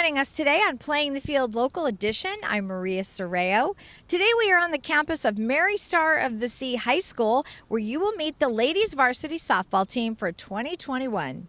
joining us today on Playing the Field Local Edition. I'm Maria Serrao. Today we are on the campus of Mary Star of the Sea High School, where you will meet the ladies varsity softball team for 2021.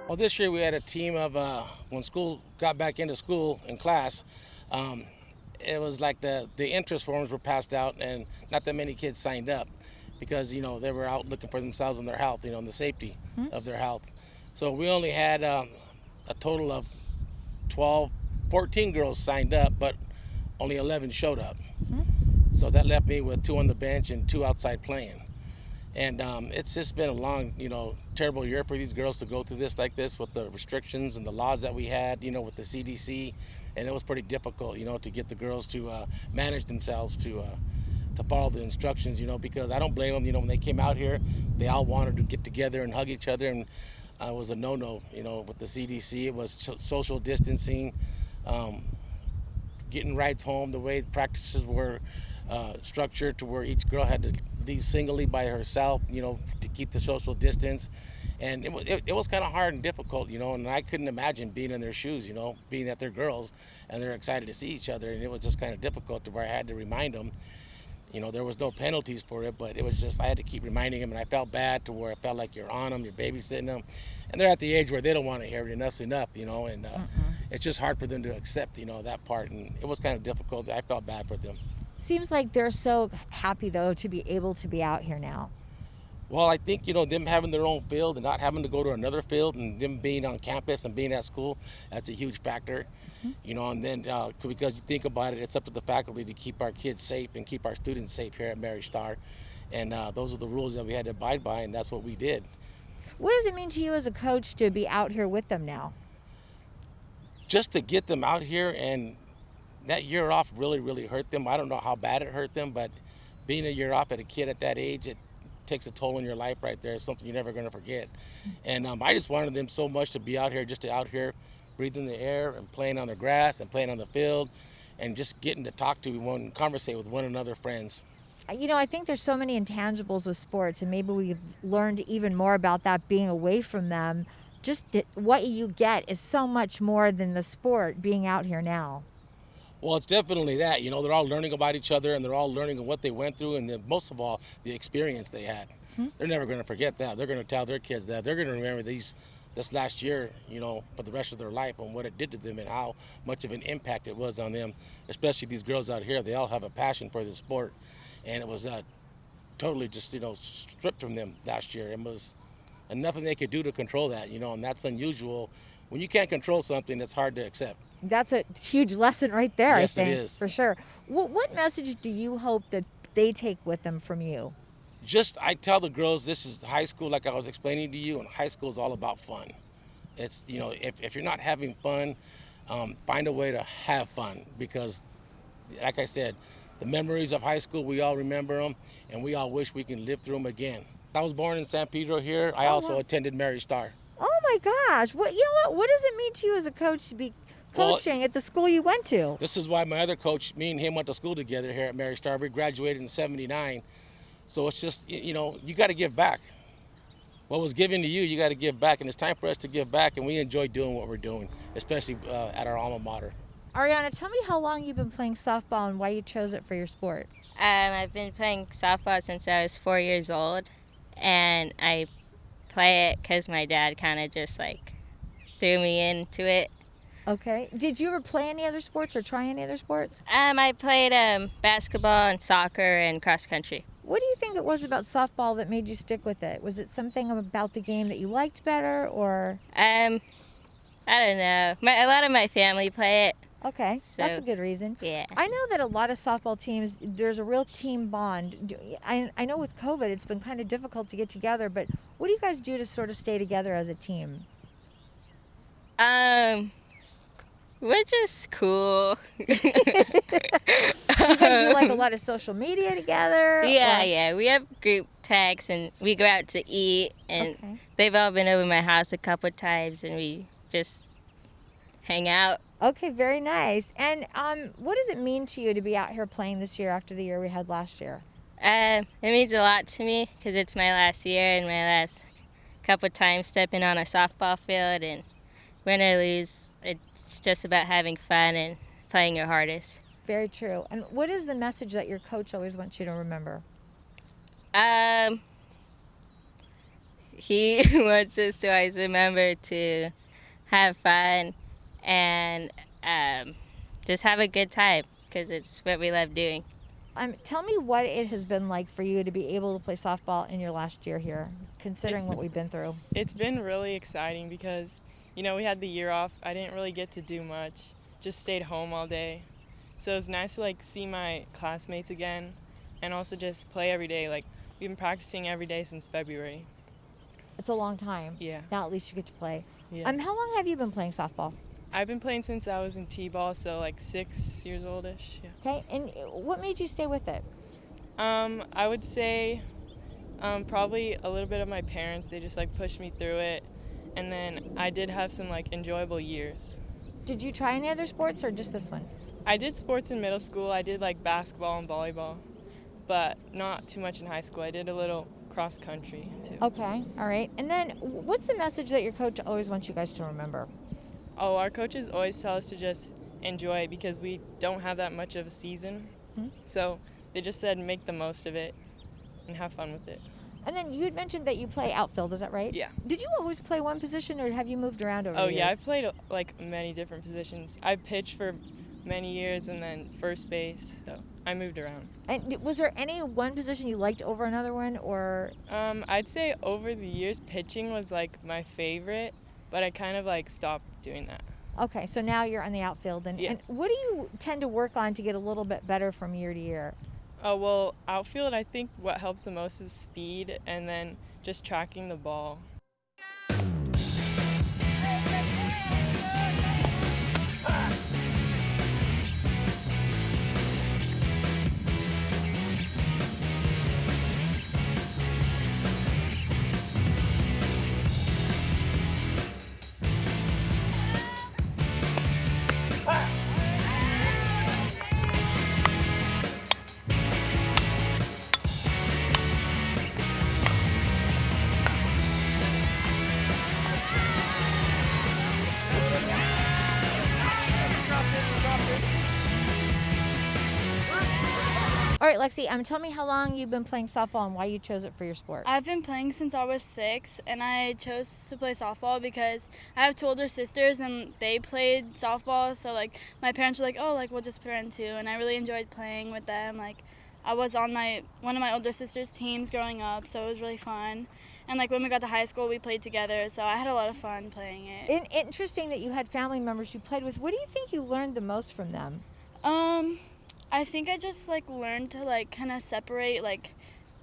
Well, this year we had a team of, when school got back into school in class, it was like the interest forms were passed out and not that many kids signed up because, they were out looking for themselves and their health, and the safety of their health. So we only had a total of 14 girls signed up, but only 11 showed up. So that left me with 2 on the bench and 2 outside playing. And it's just been a long, terrible year for these girls to go through this like this with the restrictions and the laws that we had, with the CDC. And it was pretty difficult, to get the girls to manage themselves, to follow the instructions, because I don't blame them. When they came out here, they all wanted to get together and hug each other. And it was a no-no, with the CDC. It was social distancing, getting rides home, the way practices were structured to where each girl had to leave singly by herself, to keep the social distance. And it was kind of hard and difficult, and I couldn't imagine being in their shoes, being that they're girls and they're excited to see each other. And it was just kind of difficult to where I had to remind them. There was no penalties for it, but it was just, I had to keep reminding them, and I felt bad to where I felt like you're on them, you're babysitting them. And they're at the age where they don't want to hear it, enough's enough, and it's just hard for them to accept, that part. And it was kind of difficult. I felt bad for them. Seems like they're so happy, though, to be able to be out here now. Well, I think, them having their own field and not having to go to another field and them being on campus and being at school, that's a huge factor, and then because you think about it, it's up to the faculty to keep our kids safe and keep our students safe here at Mary Star. And those are the rules that we had to abide by, and that's what we did. What does it mean to you as a coach to be out here with them now? Just to get them out here, and that year off really, really hurt them. I don't know how bad it hurt them, but being a year off at a kid at that age, it takes a toll on your life right there. It's something you're never going to forget. And I just wanted them so much to be out here, just to out here breathing the air and playing on the grass and playing on the field and just getting to talk to one, conversate with one another, friends. I think there's so many intangibles with sports, and maybe we've learned even more about that being away from them. Just what you get is so much more than the sport being out here now. Well, it's definitely that. They're all learning about each other, and they're all learning what they went through, and then most of all, the experience they had. They're never going to forget that. They're going to tell their kids that. They're going to remember this last year, for the rest of their life, and what it did to them and how much of an impact it was on them, especially these girls out here. They all have a passion for the sport, and it was totally just, stripped from them last year. It was nothing they could do to control that, and that's unusual. When you can't control something, it's hard to accept. That's a huge lesson right there, yes, I think. It is. For sure. What message do you hope that they take with them from you? I tell the girls, this is high school, like I was explaining to you, and high school is all about fun. It's, if you're not having fun, find a way to have fun, because, like I said, the memories of high school, we all remember them, and we all wish we can live through them again. I was born in San Pedro here. I also attended Mary Star. Oh my gosh. What does it mean to you as a coach to be coaching at the school you went to? This is why my other coach, me and him went to school together here at Mary Star. We graduated in @79. So it's just, you got to give back. What was given to you, you got to give back. And it's time for us to give back. And we enjoy doing what we're doing, especially at our alma mater. Ariana, tell me how long you've been playing softball and why you chose it for your sport. I've been playing softball since I was 4 years old. And I play it because my dad kind of just threw me into it. Okay. Did you ever play any other sports or try any other sports? I played basketball and soccer and cross country. What do you think it was about softball that made you stick with it? Was it something about the game that you liked better, or? I don't know. A lot of my family play it. Okay, that's a So good reason. yeah. I know that a lot of softball teams, there's a real team bond. I know with COVID, it's been kind of difficult to get together, but what do you guys do to sort of stay together as a team? Um, we're just cool. Do you guys do like a lot of social media together? Yeah, Or yeah. We have group texts and we go out to eat, and okay, they've all been over my house a couple times, and we just hang out. okay, very nice. And what does it mean to you to be out here playing this year after the year we had last year? It means a lot to me because it's my last year and my last couple times stepping on a softball field, and win or lose, it's just about having fun and playing your hardest. Very true. And what is the message that your coach always wants you to remember? Um, he wants us to always remember to have fun and just have a good time because it's what we love doing. Tell me what it has been like for you to be able to play softball in your last year here, considering what we've been through. It's been really exciting because, we had the year off. I didn't really get to do much, just stayed home all day. So it was nice to see my classmates again and also just play every day. We've been practicing every day since February. It's a long time. Yeah. Now at least you get to play. Yeah. How long have you been playing softball? I've been playing since I was in T-ball, so 6 years oldish. Yeah. Okay, and what made you stay with it? I would say probably a little bit of my parents. They just pushed me through it, and then I did have some enjoyable years. Did you try any other sports or just this one? I did sports in middle school. I did basketball and volleyball, but not too much in high school. I did a little cross country too. Okay, all right. And then what's the message that your coach always wants you guys to remember? Oh, our coaches always tell us to just enjoy it because we don't have that much of a season. So they just said make the most of it and have fun with it. And then you had mentioned that you play outfield, is that right? Yeah. Did you always play one position or have you moved around over Oh, the yeah, years? I've played many different positions. I pitched for many years and then first base, so I moved around. And was there any one position you liked over another one or? I'd say over the years pitching was my favorite, but I kind of stopped doing that. Okay, so now you're on the outfield. And, Yeah. and what do you tend to work on to get a little bit better from year to year? Oh, well, outfield, I think what helps the most is speed and then just tracking the ball. All right, Lexi, tell me how long you've been playing softball and why you chose it for your sport. I've been playing since I was 6, and I chose to play softball because I have 2 older sisters and they played softball, so my parents were oh, we'll just put her in too, and I really enjoyed playing with them. I was on one of my older sister's teams growing up, so it was really fun. And when we got to high school, we played together, so I had a lot of fun playing it. Interesting that you had family members you played with. What do you think you learned the most from them? I think I just learned to kind of separate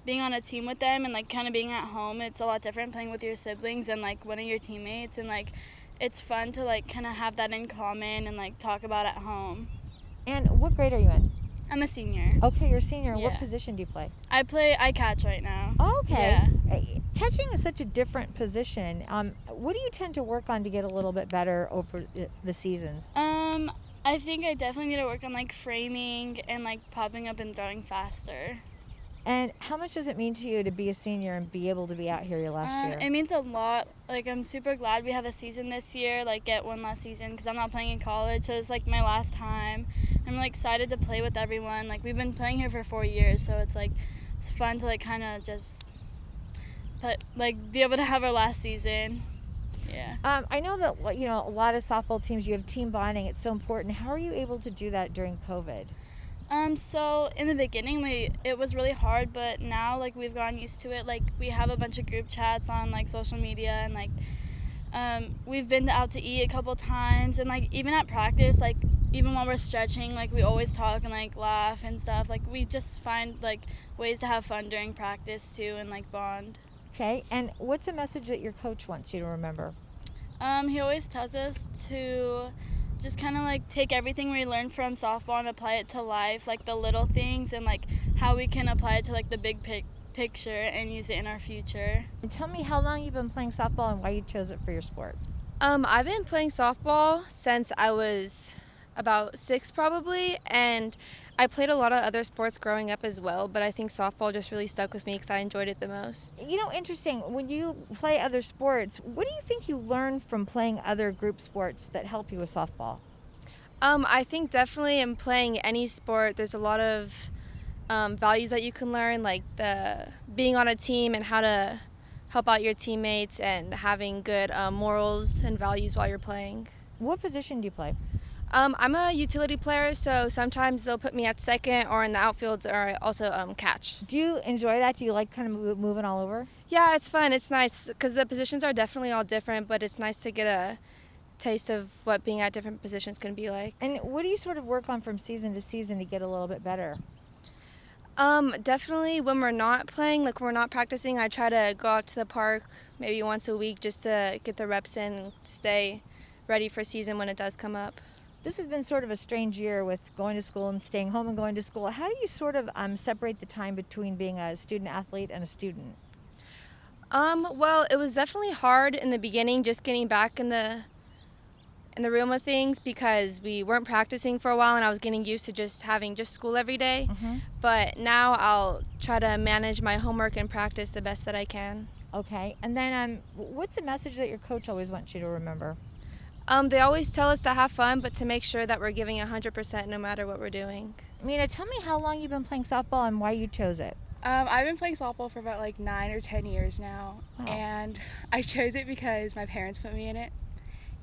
being on a team with them and kind of being at home. It's a lot different playing with your siblings and one of your teammates, and it's fun to kind of have that in common and talk about at home. And what grade are you in? I'm a senior. Okay, you're a senior. What Yeah. position do you play? I catch right now. Oh, okay. Yeah. Catching is such a different position. What do you tend to work on to get a little bit better over the seasons? I think I definitely need to work on framing and popping up and throwing faster. And how much does it mean to you to be a senior and be able to be out here your last year? It means a lot. I'm super glad we have a season this year, get one last season, because I'm not playing in college, so it's my last time. I'm excited to play with everyone. We've been playing here for 4 years, so it's it's fun to kind of just be able to have our last season. Yeah. I know that a lot of softball teams, you have team bonding. It's so important. How are you able to do that during COVID? So in the beginning, it was really hard, but now we've gotten used to it. We have a bunch of group chats on social media, and We've been out to eat a couple times, and like even at practice, like even while we're stretching, like we always talk and like laugh and stuff. Like we just find like ways to have fun during practice too and like bond. Okay, and what's a message that your coach wants you to remember? He always tells us to just kind of like take everything we learned from softball and apply it to life, like the little things and like how we can apply it to like the big picture and use it in our future. And tell me how long you've been playing softball and why you chose it for your sport. I've been playing softball since I was about 6 probably, and I played a lot of other sports growing up as well, but I think softball just really stuck with me because I enjoyed it the most. You know, interesting, when you play other sports, what do you think you learn from playing other group sports that help you with softball? I think definitely in playing any sport, there's a lot of values that you can learn, like the being on a team and how to help out your teammates and having good morals and values while you're playing. What position do you play? I'm a utility player, so sometimes they'll put me at second or in the outfield, or I also catch. Do you enjoy that? Do you like kind of moving all over? Yeah, it's fun. It's nice because the positions are definitely all different, but it's nice to get a taste of what being at different positions can be like. And what do you sort of work on from season to season to get a little bit better? Definitely when we're not playing, like we're not practicing, I try to go out to the park maybe once a week just to get the reps in and stay ready for season when it does come up. This has been sort of a strange year with going to school and staying home and going to school. How do you sort of separate the time between being a student athlete and a student? Well, it was definitely hard in the beginning, just getting back in the realm of things because we weren't practicing for a while and I was getting used to just having just school every day. Mm-hmm. But now I'll try to manage my homework and practice the best that I can. Okay, and then what's a message that your coach always wants you to remember? They always tell us to have fun, but to make sure that we're giving 100% no matter what we're doing. Mina, tell me how long you've been playing softball and why you chose it. I've been playing softball for about like 9 or 10 years now, Wow. and I chose it because my parents put me in it,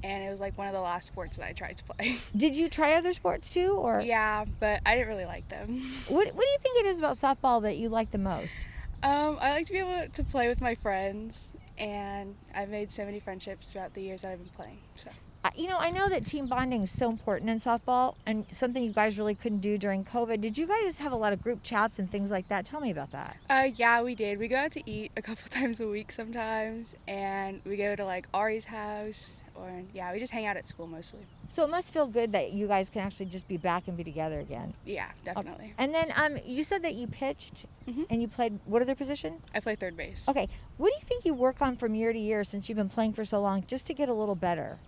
and it was like one of the last sports that I tried to play. Did you try other sports too, or Yeah, but I didn't really like them. what do you think it is about softball that you like the most? I like to be able to play with my friends, and I've made so many friendships throughout the years that I've been playing. So. You know, I know that team bonding is so important in softball and something you guys really couldn't do during COVID. Did you guys have a lot of group chats and things like that? Tell me about that. Yeah, we did. We go out to eat a couple times a week sometimes, and we go to like Ari's house, or yeah, we just hang out at school mostly. So it must feel good that you guys can actually just be back and be together again. Yeah, definitely. And then you said that you pitched Mhm. and you played what other position? I play third base. Okay, what do you think you work on from year to year since you've been playing for so long just to get a little better?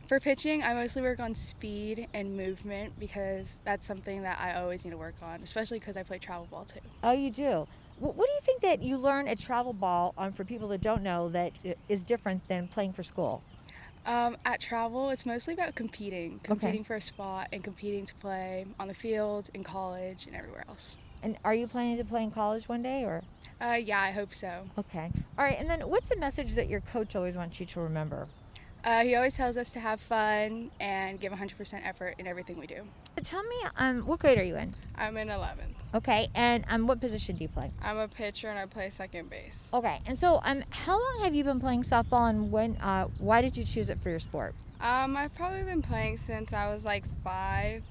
For pitching, I mostly work on speed and movement because that's something that I always need to work on, especially because I play travel ball too. Oh, you do? What do you think that you learn at travel ball for people that don't know that is different than playing for school? At travel, it's mostly about competing for a spot and competing to play on the field, in college, and everywhere else. And are you planning to play in college one day or? Yeah, I hope so. Okay. All right, and then what's the message that your coach always wants you to remember? He always tells us to have fun and give 100% effort in everything we do. Tell me, what grade are you in? I'm in 11th. Okay, and what position do you play? I'm a pitcher and I play second base. Okay, and so how long have you been playing softball, and why did you choose it for your sport? I've probably been playing since I was like 5,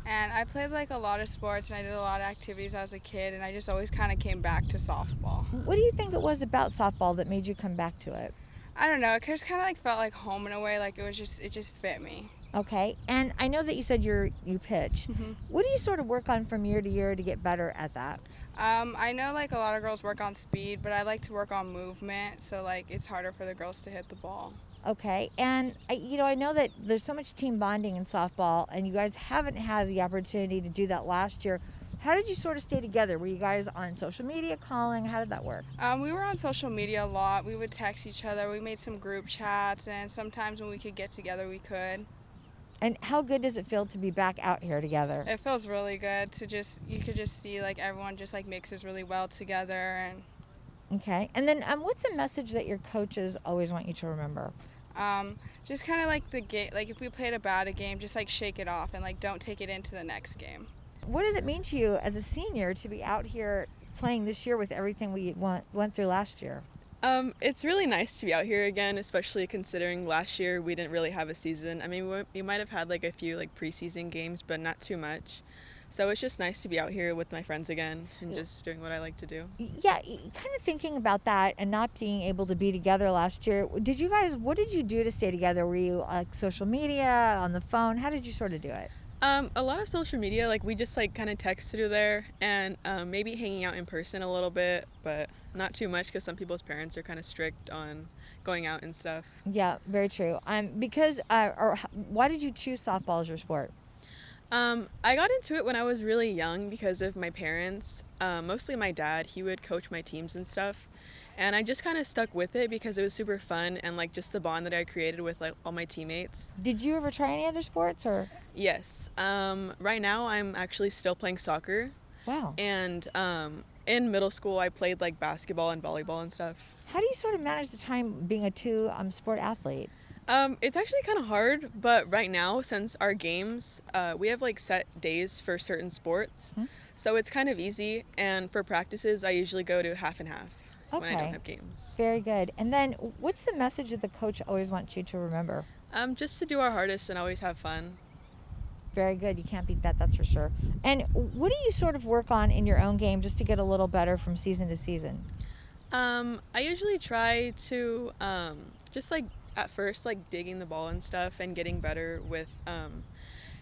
and I played like a lot of sports and I did a lot of activities as a kid, and I just always kind of came back to softball. What do you think it was about softball that made you come back to it? I don't know, it just kind of like felt like home in a way, like it just fit me. Okay, and I know that you said you pitch. Mhm. What do you sort of work on from year to year to get better at that? I know like a lot of girls work on speed, but I like to work on movement, so like it's harder for the girls to hit the ball. Okay, and I know that there's so much team bonding in softball, and you guys haven't had the opportunity to do that last year. How did you sort of stay together? Were you guys on social media calling? How did that work? We were on social media a lot. We would text each other. We made some group chats, and sometimes when we could get together, we could. And how good does it feel to be back out here together? It feels really good to you could just see like everyone just like mixes really well together. And Okay, and then what's a message that your coaches always want you to remember? just kind of like the game, like if we played a bad game, just like shake it off and like don't take it into the next game. What does it mean to you as a senior to be out here playing this year with everything we went through last year? It's really nice to be out here again, especially considering last year we didn't really have a season. I mean, we might have had like a few like preseason games, but not too much. So it's just nice to be out here with my friends again and just doing what I like to do. Yeah, kind of thinking about that and not being able to be together last year. What did you do to stay together? Were you like social media, on the phone? How did you sort of do it? A lot of social media, like we just like kind of text through there and maybe hanging out in person a little bit, but not too much because some people's parents are kind of strict on going out and stuff. Yeah, very true. Why did you choose softball as your sport? I got into it when I was really young because of my parents. Mostly my dad, he would coach my teams and stuff. And I just kind of stuck with it because it was super fun and like just the bond that I created with like all my teammates. Did you ever try any other sports or? Yes. Right now I'm actually still playing soccer. Wow. And in middle school I played like basketball and volleyball and stuff. How do you sort of manage the time being a two sport athlete? It's actually kind of hard, but right now, since our games, we have like set days for certain sports. So it's kind of easy. And for practices, I usually go to half and half when I don't have games. Very good. And then what's the message that the coach always wants you to remember? Just to do our hardest and always have fun. Very good. You can't beat that, that's for sure. And what do you sort of work on in your own game just to get a little better from season to season? I usually try to just like at first like digging the ball and stuff and getting better with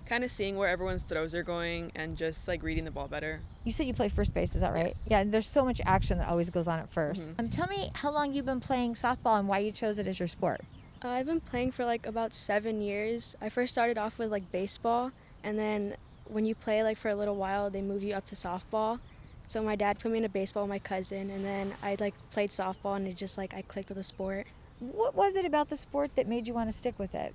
kind of seeing where everyone's throws are going and just like reading the ball better. You said you play first base, is that right? Yes. Yeah, there's so much action that always goes on at first. Tell me how long you've been playing softball and why you chose it as your sport. I've been playing for like about 7 years. I first started off with like baseball, and then when you play like for a little while, they move you up to softball. So my dad put me into baseball with my cousin, and then I like played softball, and it just like I clicked with the sport. What was it about the sport that made you want to stick with it?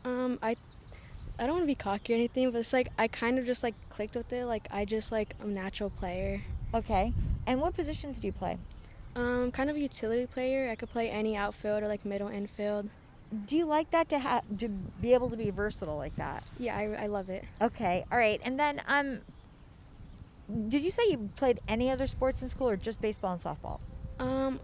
I don't want to be cocky or anything, but it's like I kind of just like clicked with it. Like I just like I'm a natural player. Okay. And what positions do you play? Kind of a utility player. I could play any outfield or like middle infield. Do you like that to be able to be versatile like that? Yeah, I love it. Okay. All right. And then did you say you played any other sports in school or just baseball and softball?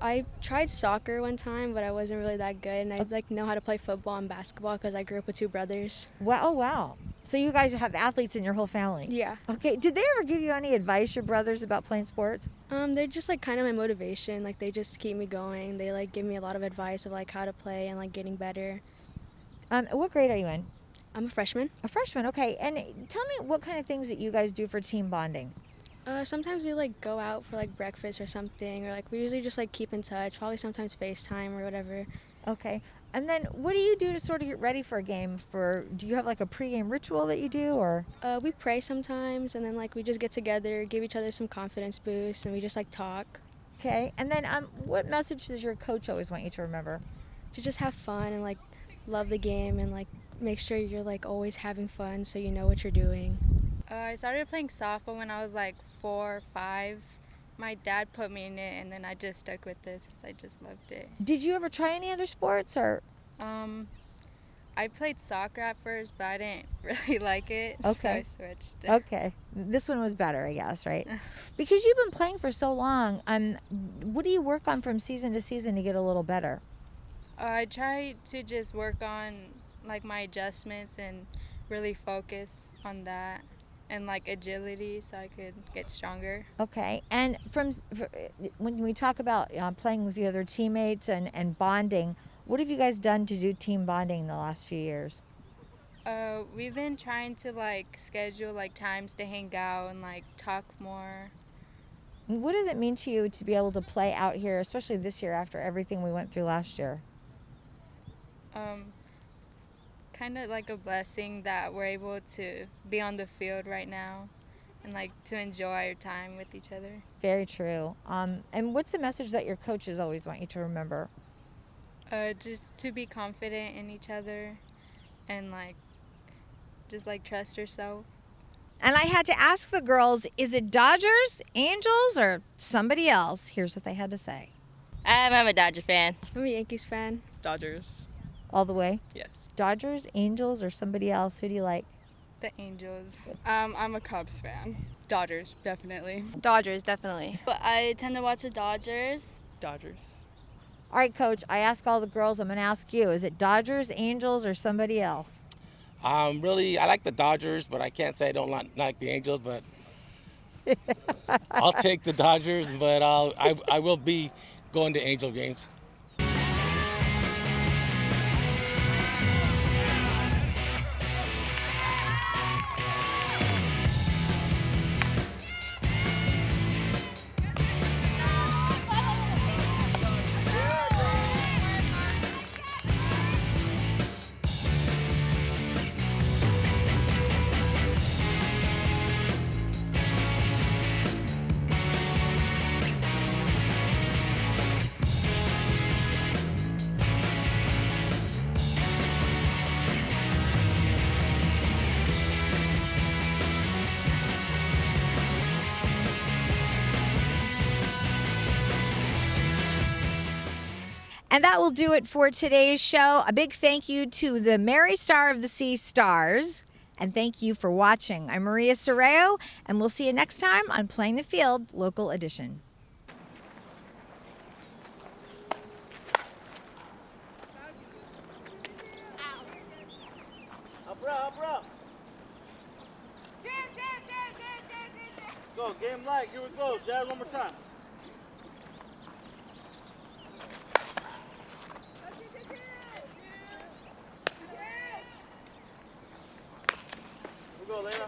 I tried soccer one time, but I wasn't really that good, and I like know how to play football and basketball because I grew up with 2 brothers. Wow. Oh, wow. So you guys have athletes in your whole family? Yeah. Okay. Did they ever give you any advice, your brothers, about playing sports? They're just like kind of my motivation. Like they just keep me going. They like give me a lot of advice of like how to play and like getting better. What grade are you in? I'm a freshman. A freshman. Okay. And tell me what kind of things that you guys do for team bonding. Sometimes we like go out for like breakfast or something, or like we usually just like keep in touch. Probably sometimes FaceTime or whatever. Okay. And then what do you do to sort of get ready for a game? Do you have like a pregame ritual that you do, or? We pray sometimes, and then like we just get together, give each other some confidence boosts, and we just like talk. Okay. And then what message does your coach always want you to remember? To just have fun and like love the game and like make sure you're like always having fun so you know what you're doing. I started playing softball when I was like 4 or 5. My dad put me in it, and then I just stuck with it since I just loved it. Did you ever try any other sports, or? I played soccer at first, but I didn't really like it, so I switched. Okay. This one was better, I guess, right? Because you've been playing for so long, what do you work on from season to season to get a little better? I try to just work on like my adjustments and really focus on that. And like agility, so I could get stronger. Okay. And when we talk about playing with the other teammates and bonding, what have you guys done to do team bonding in the last few years? We've been trying to like schedule like times to hang out and like talk more. What does it mean to you to be able to play out here, especially this year after everything we went through last year? Kind of like a blessing that we're able to be on the field right now and like to enjoy our time with each other. Very true. And what's the message that your coaches always want you to remember? Just to be confident in each other and like just like trust yourself. And I had to ask the girls, is it Dodgers, Angels, or somebody else? Here's what they had to say. I'm a Dodger fan. I'm a Yankees fan. Dodgers. All the way? Yes. Dodgers, Angels, or somebody else? Who do you like? The Angels. I'm a Cubs fan. Dodgers, definitely. Dodgers, definitely. But I tend to watch the Dodgers. Dodgers. All right, Coach, I ask all the girls, I'm going to ask you. Is it Dodgers, Angels, or somebody else? Really, I like the Dodgers, but I can't say I don't like the Angels. But I'll take the Dodgers, but I will be going to Angel games. And that will do it for today's show. A big thank you to the Mary Star of the Sea Stars. And thank you for watching. I'm Maria Serrao, and we'll see you next time on Playing the Field Local Edition. Go, game light, here we go. Jazz, one more time. Here we go, Lena.